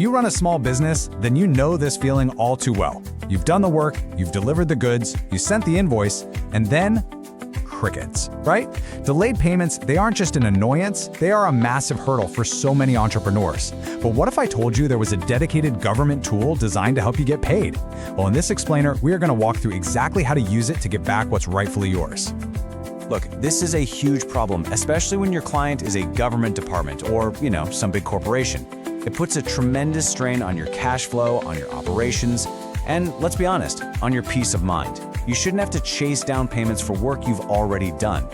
you run a small business, then you know this feeling all too well. You've done the work, you've delivered the goods, you sent the invoice, and then crickets, right? Delayed payments, they aren't just an annoyance, they are a massive hurdle for so many entrepreneurs. But what if I told you there was a dedicated government tool designed to help you get paid? Well, in this explainer, we are going to walk through exactly how to use it to get back what's rightfully yours. Look, this is a huge problem, especially when your client is a government department or, some big corporation. It puts a tremendous strain on your cash flow, on your operations, and let's be honest, on your peace of mind. You shouldn't have to chase down payments for work you've already done.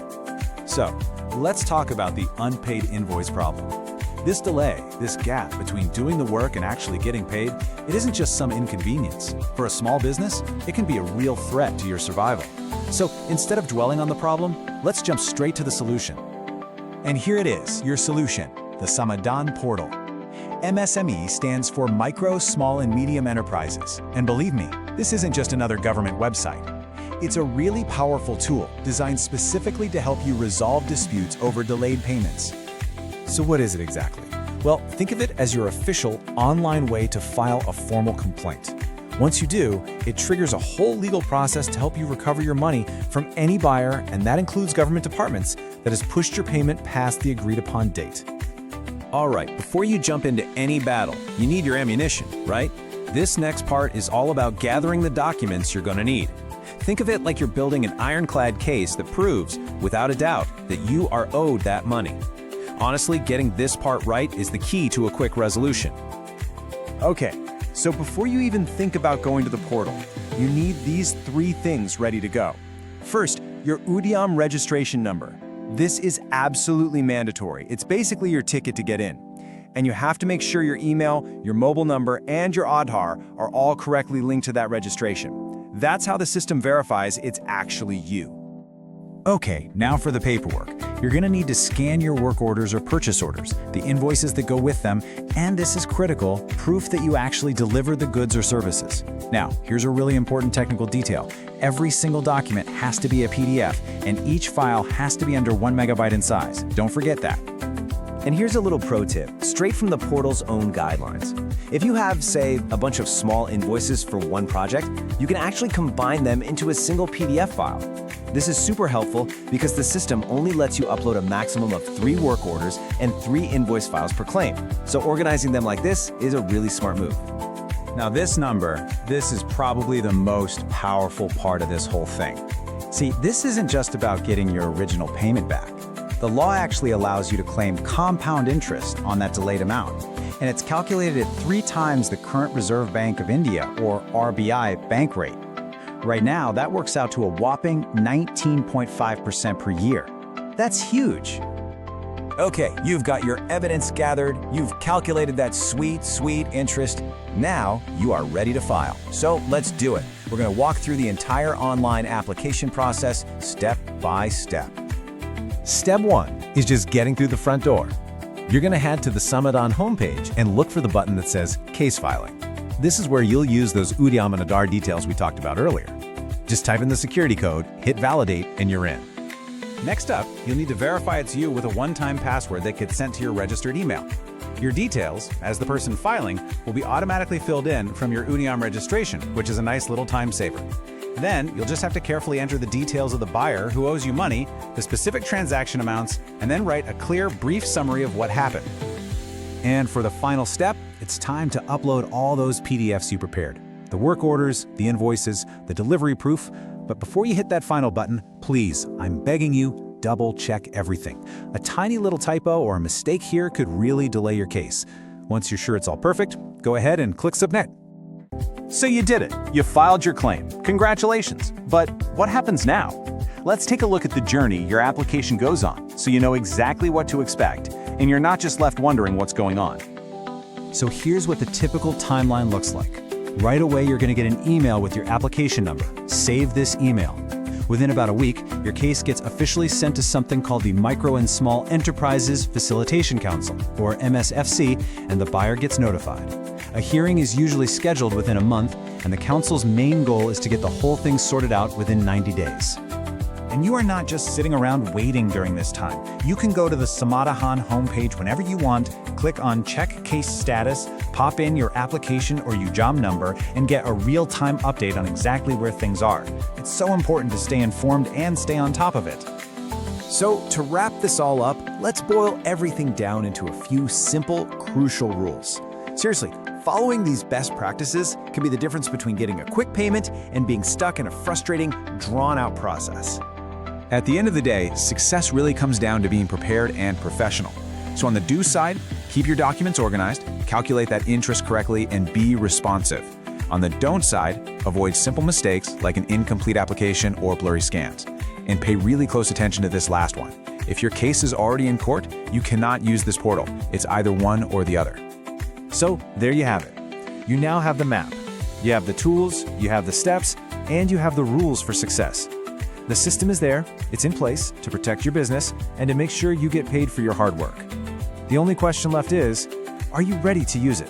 So, let's talk about the unpaid invoice problem. This delay, this gap between doing the work and actually getting paid, it isn't just some inconvenience. For a small business, it can be a real threat to your survival. So, instead of dwelling on the problem, let's jump straight to the solution. And here it is, your solution, the Samadhan portal. MSME stands for Micro, Small, and Medium Enterprises. And believe me, this isn't just another government website. It's a really powerful tool designed specifically to help you resolve disputes over delayed payments. So what is it exactly? Well, think of it as your official online way to file a formal complaint. Once you do, it triggers a whole legal process to help you recover your money from any buyer, and that includes government departments, that has pushed your payment past the agreed-upon date. All right, before you jump into any battle, you need your ammunition, right? This next part is all about gathering the documents you're going to need. Think of it like you're building an ironclad case that proves, without a doubt, that you are owed that money. Honestly, getting this part right is the key to a quick resolution. Okay, so before you even think about going to the portal, you need these 3 things ready to go. First, your UDIAM registration number. This is absolutely mandatory. It's basically your ticket to get in. And you have to make sure your email, your mobile number, and your Aadhaar are all correctly linked to that registration. That's how the system verifies it's actually you. Okay, now for the paperwork. You're going to need to scan your work orders or purchase orders, the invoices that go with them, and this is critical, proof that you actually delivered the goods or services. Now, here's a really important technical detail. Every single document has to be a PDF, and each file has to be under 1 megabyte in size. Don't forget that. And here's a little pro tip, straight from the portal's own guidelines. If you have, say, a bunch of small invoices for one project, you can actually combine them into a single PDF file. This is super helpful because the system only lets you upload a maximum of 3 work orders and 3 invoice files per claim. So organizing them like this is a really smart move. Now this number, this is probably the most powerful part of this whole thing. See, this isn't just about getting your original payment back. The law actually allows you to claim compound interest on that delayed amount, and it's calculated at 3 times the current Reserve Bank of India, or RBI, bank rate. Right now, that works out to a whopping 19.5% per year. That's huge. Okay, you've got your evidence gathered, you've calculated that sweet interest. Now, you are ready to file. So let's do it. We're going to walk through the entire online application process step by step. Step 1 is just getting through the front door. You're going to head to the Samadhan homepage and look for the button that says Case Filing. This is where you'll use those UDIAM and Aadhaar details we talked about earlier. Just type in the security code, hit Validate, and you're in. Next up, you'll need to verify it's you with a one-time password that gets sent to your registered email. Your details, as the person filing, will be automatically filled in from your UDIAM registration, which is a nice little time saver. Then, you'll just have to carefully enter the details of the buyer who owes you money, the specific transaction amounts, and then write a clear, brief summary of what happened. And for the final step, it's time to upload all those PDFs you prepared. The work orders, the invoices, the delivery proof. But before you hit that final button, please, I'm begging you, double-check everything. A tiny little typo or a mistake here could really delay your case. Once you're sure it's all perfect, go ahead and click Submit. So you did it. You filed your claim. Congratulations. But what happens now? Let's take a look at the journey your application goes on so you know exactly what to expect and you're not just left wondering what's going on. So here's what the typical timeline looks like. Right away, you're going to get an email with your application number. Save this email. Within about a week, your case gets officially sent to something called the Micro and Small Enterprises Facilitation Council, or MSFC, and the buyer gets notified. A hearing is usually scheduled within a month, and the council's main goal is to get the whole thing sorted out within 90 days. And you are not just sitting around waiting during this time. You can go to the Samadahan homepage whenever you want, click on Check Case Status, pop in your application or UJAM number, and get a real-time update on exactly where things are. It's so important to stay informed and stay on top of it. So, to wrap this all up, let's boil everything down into a few simple, crucial rules. Seriously, following these best practices can be the difference between getting a quick payment and being stuck in a frustrating, drawn-out process. At the end of the day, success really comes down to being prepared and professional. So on the do side, keep your documents organized, calculate that interest correctly, and be responsive. On the don't side, avoid simple mistakes like an incomplete application or blurry scans. And pay really close attention to this last one. If your case is already in court, you cannot use this portal. It's either one or the other. So there you have it. You now have the map. You have the tools, you have the steps, and you have the rules for success. The system is there, it's in place to protect your business and to make sure you get paid for your hard work. The only question left is, are you ready to use it?